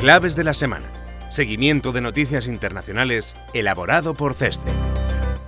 Claves de la semana. Seguimiento de noticias internacionales elaborado por CESCE.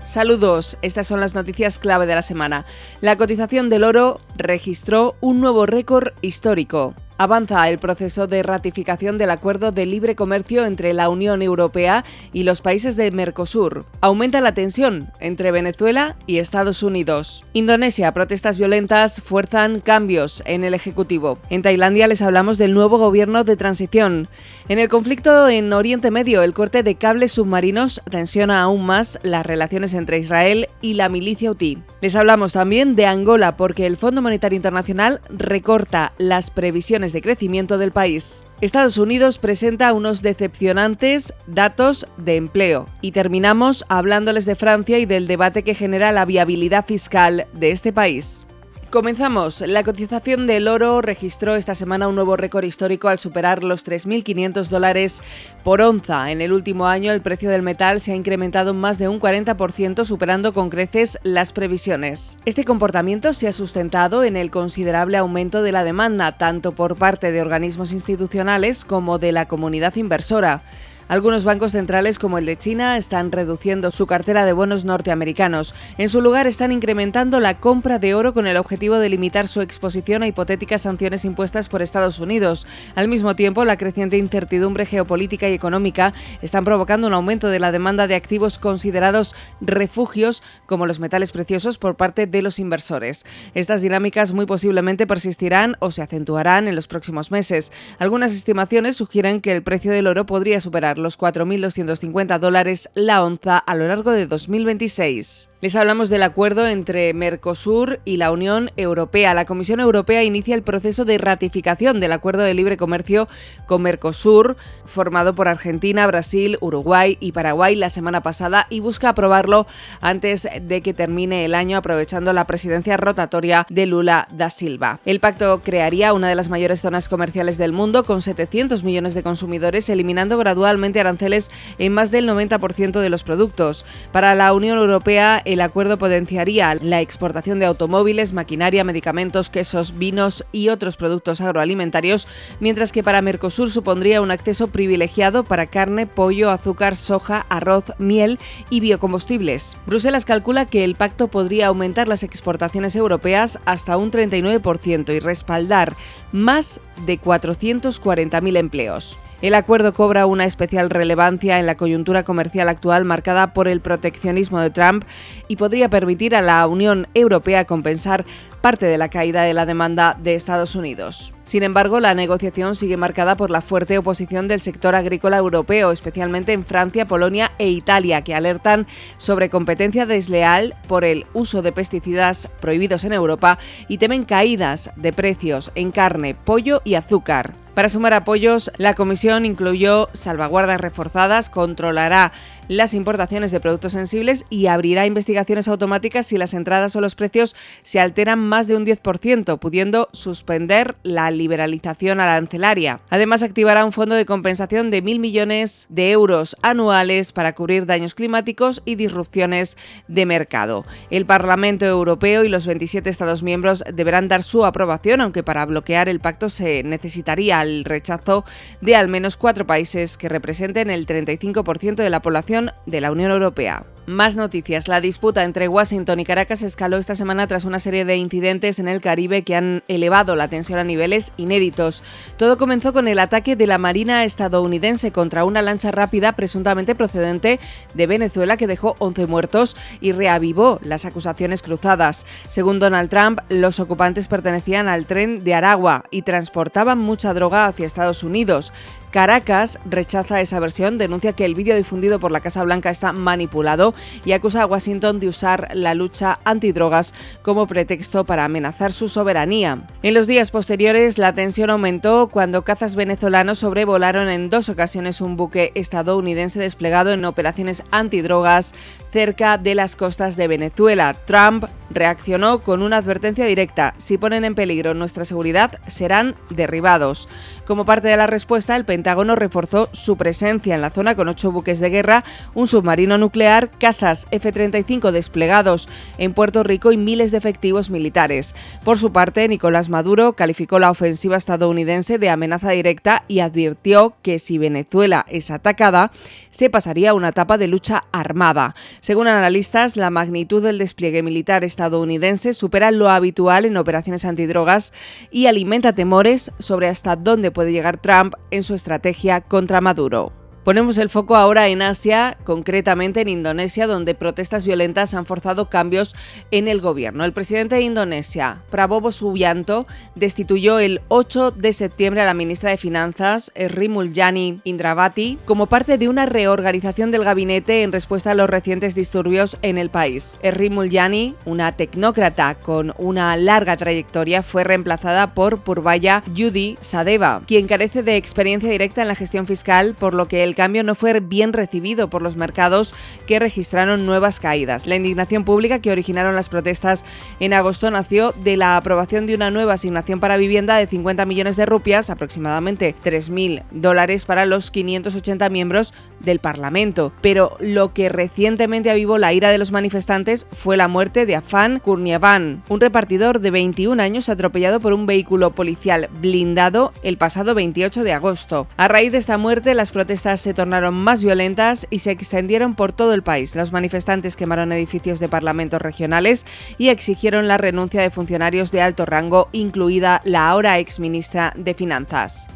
Saludos, estas son las noticias clave de la semana. La cotización del oro registró un nuevo récord histórico. Avanza el proceso de ratificación del Acuerdo de Libre Comercio entre la Unión Europea y los países de Mercosur. Aumenta la tensión entre Venezuela y Estados Unidos. Indonesia, protestas violentas fuerzan cambios en el Ejecutivo. En Tailandia les hablamos del nuevo gobierno de transición. En el conflicto en Oriente Medio, el corte de cables submarinos tensiona aún más las relaciones entre Israel y la milicia hutí. Les hablamos también de Angola porque el Fondo Monetario Internacional recorta las previsiones de crecimiento del país. Estados Unidos presenta unos decepcionantes datos de empleo. Y terminamos hablándoles de Francia y del debate que genera la viabilidad fiscal de este país. Comenzamos. La cotización del oro registró esta semana un nuevo récord histórico al superar los $3.500 por onza. En el último año, el precio del metal se ha incrementado más de un 40%, superando con creces las previsiones. Este comportamiento se ha sustentado en el considerable aumento de la demanda, tanto por parte de organismos institucionales como de la comunidad inversora. Algunos bancos centrales, como el de China, están reduciendo su cartera de bonos norteamericanos. En su lugar, están incrementando la compra de oro con el objetivo de limitar su exposición a hipotéticas sanciones impuestas por Estados Unidos. Al mismo tiempo, la creciente incertidumbre geopolítica y económica están provocando un aumento de la demanda de activos considerados refugios, como los metales preciosos, por parte de los inversores. Estas dinámicas muy posiblemente persistirán o se acentuarán en los próximos meses. Algunas estimaciones sugieren que el precio del oro podría superar los $4.250 la onza a lo largo de 2026. Les hablamos del acuerdo entre Mercosur y la Unión Europea. La Comisión Europea inicia el proceso de ratificación del Acuerdo de Libre Comercio con Mercosur, formado por Argentina, Brasil, Uruguay y Paraguay la semana pasada, y busca aprobarlo antes de que termine el año, aprovechando la presidencia rotatoria de Lula da Silva. El pacto crearía una de las mayores zonas comerciales del mundo, con 700 millones de consumidores, eliminando gradualmente aranceles en más del 90% de los productos. Para la Unión Europea, el acuerdo potenciaría la exportación de automóviles, maquinaria, medicamentos, quesos, vinos y otros productos agroalimentarios, mientras que para Mercosur supondría un acceso privilegiado para carne, pollo, azúcar, soja, arroz, miel y biocombustibles. Bruselas calcula que el pacto podría aumentar las exportaciones europeas hasta un 39% y respaldar más de 440.000 empleos. El acuerdo cobra una especial relevancia en la coyuntura comercial actual marcada por el proteccionismo de Trump y podría permitir a la Unión Europea compensar parte de la caída de la demanda de Estados Unidos. Sin embargo, la negociación sigue marcada por la fuerte oposición del sector agrícola europeo, especialmente en Francia, Polonia e Italia, que alertan sobre competencia desleal por el uso de pesticidas prohibidos en Europa y temen caídas de precios en carne, pollo y azúcar. Para sumar apoyos, la Comisión incluyó salvaguardas reforzadas, controlará las importaciones de productos sensibles y abrirá investigaciones automáticas si las entradas o los precios se alteran más de un 10%, pudiendo suspender la liberalización arancelaria. Además, activará un fondo de compensación de 1.000 millones de euros anuales para cubrir daños climáticos y disrupciones de mercado. El Parlamento Europeo y los 27 Estados miembros deberán dar su aprobación, aunque para bloquear el pacto se necesitaría el rechazo de al menos 4 países que representen el 35% de la población de la Unión Europea. Más noticias. La disputa entre Washington y Caracas escaló esta semana tras una serie de incidentes en el Caribe que han elevado la tensión a niveles inéditos. Todo comenzó con el ataque de la Marina estadounidense contra una lancha rápida presuntamente procedente de Venezuela que dejó 11 muertos y reavivó las acusaciones cruzadas. Según Donald Trump, los ocupantes pertenecían al tren de Aragua y transportaban mucha droga hacia Estados Unidos. Caracas rechaza esa versión, denuncia que el vídeo difundido por la Casa Blanca está manipulado y acusa a Washington de usar la lucha antidrogas como pretexto para amenazar su soberanía. En los días posteriores, la tensión aumentó cuando cazas venezolanos sobrevolaron en 2 ocasiones un buque estadounidense desplegado en operaciones antidrogas cerca de las costas de Venezuela. Trump reaccionó con una advertencia directa: si ponen en peligro nuestra seguridad, serán derribados. Como parte de la respuesta, el Pentágono reforzó su presencia en la zona con 8 buques de guerra, un submarino nuclear, cazas F-35 desplegados en Puerto Rico y miles de efectivos militares. Por su parte, Nicolás Maduro calificó la ofensiva estadounidense de amenaza directa y advirtió que si Venezuela es atacada, se pasaría a una etapa de lucha armada. Según analistas, la magnitud del despliegue militar estadounidense supera lo habitual en operaciones antidrogas y alimenta temores sobre hasta dónde puede llegar Trump en su estrategia contra Maduro. Ponemos el foco ahora en Asia, concretamente en Indonesia, donde protestas violentas han forzado cambios en el gobierno. El presidente de Indonesia, Prabowo Subianto, destituyó el 8 de septiembre a la ministra de Finanzas, Sri Mulyani Indrawati, como parte de una reorganización del gabinete en respuesta a los recientes disturbios en el país. Sri Mulyani, una tecnócrata con una larga trayectoria, fue reemplazada por Purbaya Yudi Sadeva, quien carece de experiencia directa en la gestión fiscal, por lo que el cambio no fue bien recibido por los mercados, que registraron nuevas caídas. La indignación pública que originaron las protestas en agosto nació de la aprobación de una nueva asignación para vivienda de 50 millones de rupias, aproximadamente $3.000, para los 580 miembros del Parlamento. Pero lo que recientemente avivó la ira de los manifestantes fue la muerte de Afan Kurniawan, un repartidor de 21 años atropellado por un vehículo policial blindado el pasado 28 de agosto. A raíz de esta muerte, las protestas se tornaron más violentas y se extendieron por todo el país. Los manifestantes quemaron edificios de parlamentos regionales y exigieron la renuncia de funcionarios de alto rango, incluida la ahora exministra de Finanzas.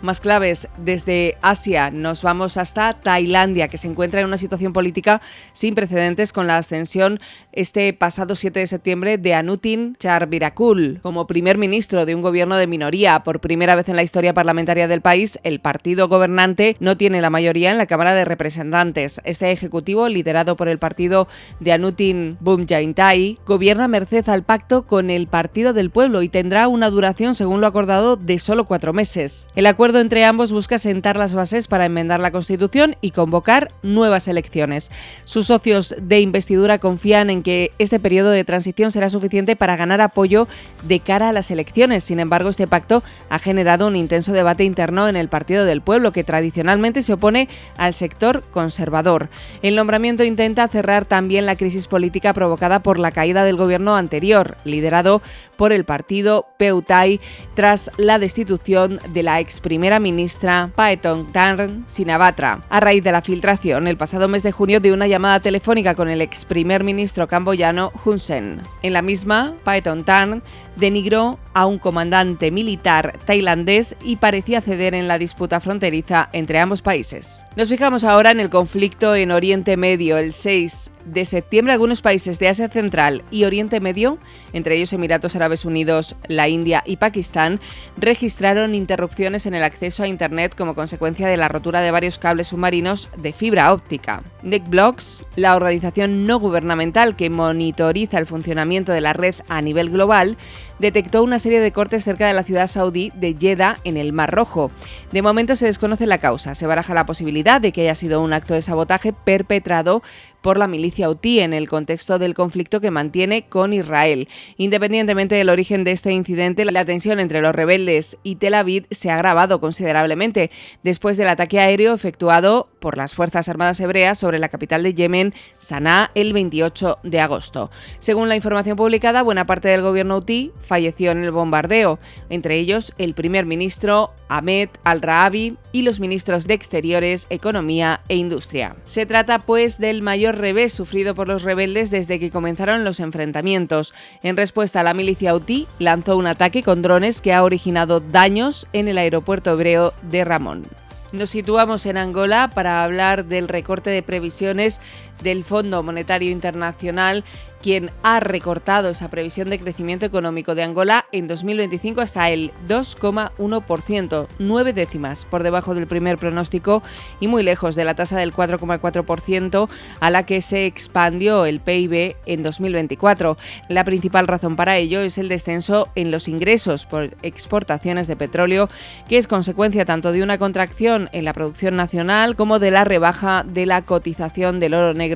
Más claves desde Asia, nos vamos hasta Tailandia, que se encuentra en una situación política sin precedentes con la ascensión este pasado 7 de septiembre de Anutin Charnvirakul como primer ministro de un gobierno de minoría. Por primera vez en la historia parlamentaria del país, el partido gobernante no tiene la mayoría en la Cámara de Representantes. Este ejecutivo, liderado por el partido de Anutin Bumjaintai, gobierna merced al pacto con el Partido del Pueblo y tendrá una duración, según lo acordado, de solo 4 meses. El acuerdo entre ambos busca sentar las bases para enmendar la Constitución y convocar nuevas elecciones. Sus socios de investidura confían en que este periodo de transición será suficiente para ganar apoyo de cara a las elecciones. Sin embargo, este pacto ha generado un intenso debate interno en el Partido del Pueblo, que tradicionalmente se opone al sector conservador. El nombramiento intenta cerrar también la crisis política provocada por la caída del gobierno anterior, liderado por el partido Pheu-thai, tras la destitución de la ex primera ministra Paetongtarn Shinawatra, a raíz de la filtración el pasado mes de junio de una llamada telefónica con el ex primer ministro camboyano Hun Sen. En la misma, Paetongtarn denigró a un comandante militar tailandés y parecía ceder en la disputa fronteriza entre ambos países. Nos fijamos ahora en el conflicto en Oriente Medio. El 6 de septiembre, algunos países de Asia Central y Oriente Medio, entre ellos Emiratos Árabes Unidos, la India y Pakistán, registraron interrupciones en el acceso a Internet como consecuencia de la rotura de varios cables submarinos de fibra óptica. NetBlocks, la organización no gubernamental que monitoriza el funcionamiento de la red a nivel global, detectó una serie de cortes cerca de la ciudad saudí de Jeddah, en el Mar Rojo. De momento se desconoce la causa. Se baraja la posibilidad de que haya sido un acto de sabotaje perpetrado por la milicia hutí en el contexto del conflicto que mantiene con Israel. Independientemente del origen de este incidente, la tensión entre los rebeldes y Tel Aviv se ha agravado considerablemente después del ataque aéreo efectuado por las Fuerzas Armadas hebreas sobre la capital de Yemen, Sanaa, el 28 de agosto. Según la información publicada, buena parte del gobierno hutí falleció en el bombardeo, entre ellos el primer ministro Ahmed al-Raabi y los ministros de Exteriores, Economía e Industria. Se trata, pues, del mayor revés sufrido por los rebeldes desde que comenzaron los enfrentamientos. En respuesta, la milicia hutí lanzó un ataque con drones que ha originado daños en el aeropuerto hebreo de Ramón. Nos situamos en Angola para hablar del recorte de previsiones del Fondo Monetario Internacional, quien ha recortado esa previsión de crecimiento económico de Angola en 2025 hasta el 2,1%, 9 décimas por debajo del primer pronóstico y muy lejos de la tasa del 4,4% a la que se expandió el PIB en 2024. La principal razón para ello es el descenso en los ingresos por exportaciones de petróleo, que es consecuencia tanto de una contracción en la producción nacional como de la rebaja de la cotización del oro negro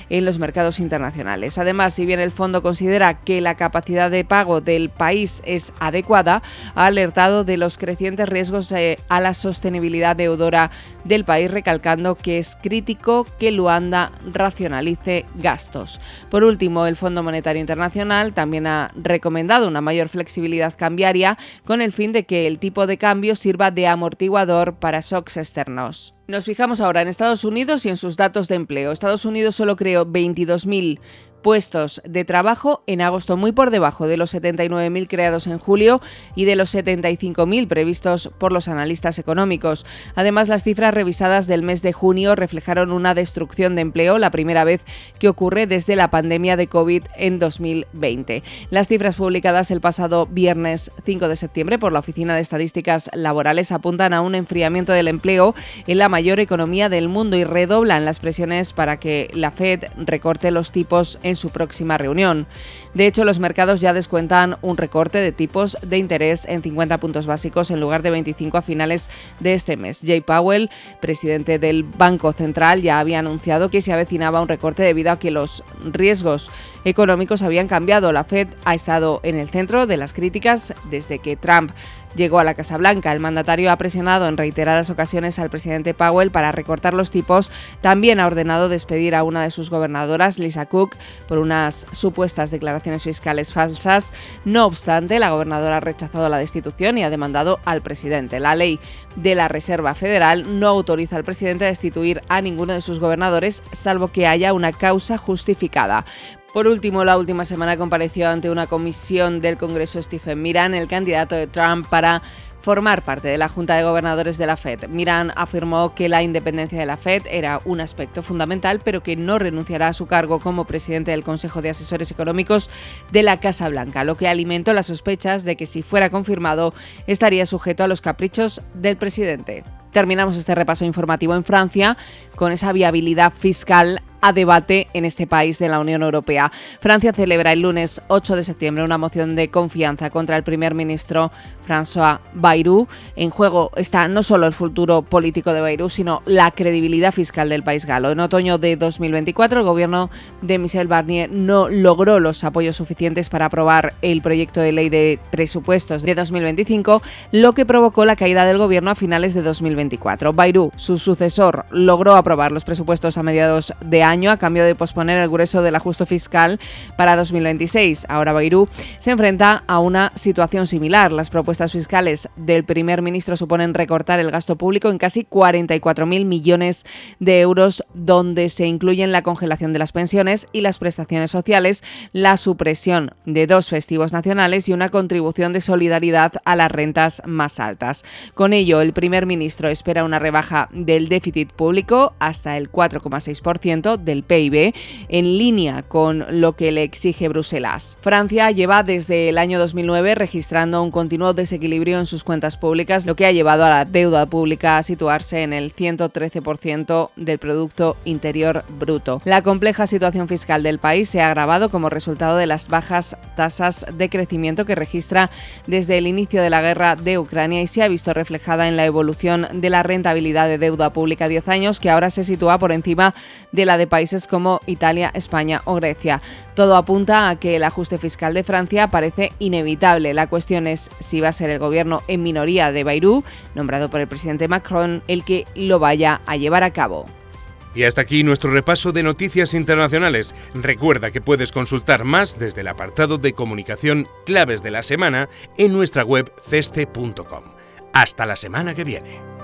en los mercados internacionales. Además, Bruselas, si bien el fondo considera que la capacidad de pago del país es adecuada, ha alertado de los crecientes riesgos a la sostenibilidad deudora del país, recalcando que es crítico que Luanda racionalice gastos. Por último, el Fondo Monetario Internacional también ha recomendado una mayor flexibilidad cambiaria con el fin de que el tipo de cambio sirva de amortiguador para shocks externos. Nos fijamos ahora en Estados Unidos y en sus datos de empleo. Estados Unidos solo creó 22.000 puestos de trabajo en agosto, muy por debajo de los 79.000 creados en julio y de los 75.000 previstos por los analistas económicos. Además, las cifras revisadas del mes de junio reflejaron una destrucción de empleo, la primera vez que ocurre desde la pandemia de COVID en 2020. Las cifras publicadas el pasado viernes 5 de septiembre por la Oficina de Estadísticas Laborales apuntan a un enfriamiento del empleo en la mayor economía del mundo y redoblan las presiones para que la Fed recorte los tipos en su próxima reunión. De hecho, los mercados ya descuentan un recorte de tipos de interés en 50 puntos básicos en lugar de 25 a finales de este mes. Jay Powell, presidente del Banco Central, ya había anunciado que se avecinaba un recorte debido a que los riesgos económicos habían cambiado. La Fed ha estado en el centro de las críticas desde que Trump llegó a la Casa Blanca. El mandatario ha presionado en reiteradas ocasiones al presidente Powell para recortar los tipos. También ha ordenado despedir a una de sus gobernadoras, Lisa Cook, por unas supuestas declaraciones fiscales falsas. No obstante, la gobernadora ha rechazado la destitución y ha demandado al presidente. La ley de la Reserva Federal no autoriza al presidente a destituir a ninguno de sus gobernadores, salvo que haya una causa justificada. Por último, la última semana compareció ante una comisión del Congreso Stephen Miran, el candidato de Trump para formar parte de la Junta de Gobernadores de la Fed. Miran afirmó que la independencia de la Fed era un aspecto fundamental, pero que no renunciará a su cargo como presidente del Consejo de Asesores Económicos de la Casa Blanca, lo que alimentó las sospechas de que si fuera confirmado estaría sujeto a los caprichos del presidente. Terminamos este repaso informativo en Francia con esa viabilidad fiscal a debate en este país de la Unión Europea. Francia celebra el lunes 8 de septiembre una moción de confianza contra el primer ministro François Bayrou. En juego está no solo el futuro político de Bayrou, sino la credibilidad fiscal del país galo. En otoño de 2024, el gobierno de Michel Barnier no logró los apoyos suficientes para aprobar el proyecto de ley de presupuestos de 2025, lo que provocó la caída del gobierno a finales de 2024. Bayrou, su sucesor, logró aprobar los presupuestos a mediados de año a cambio de posponer el grueso del ajuste fiscal para 2026. Ahora Bayrou se enfrenta a una situación similar. Las propuestas fiscales del primer ministro suponen recortar el gasto público en casi 44.000 millones de euros, donde se incluyen la congelación de las pensiones y las prestaciones sociales, la supresión de 2 festivos nacionales y una contribución de solidaridad a las rentas más altas. Con ello, el primer ministro espera una rebaja del déficit público hasta el 4,6% del PIB, en línea con lo que le exige Bruselas. Francia lleva desde el año 2009 registrando un continuo desequilibrio en sus cuentas públicas, lo que ha llevado a la deuda pública a situarse en el 113% del Producto Interior Bruto. La compleja situación fiscal del país se ha agravado como resultado de las bajas tasas de crecimiento que registra desde el inicio de la guerra de Ucrania y se ha visto reflejada en la evolución de la rentabilidad de deuda pública a 10 años, que ahora se sitúa por encima de la de países como Italia, España o Grecia. Todo apunta a que el ajuste fiscal de Francia parece inevitable. La cuestión es si va a ser el gobierno en minoría de Bayrou, nombrado por el presidente Macron, el que lo vaya a llevar a cabo. Y hasta aquí nuestro repaso de noticias internacionales. Recuerda que puedes consultar más desde el apartado de comunicación Claves de la Semana en nuestra web ceste.com. Hasta la semana que viene.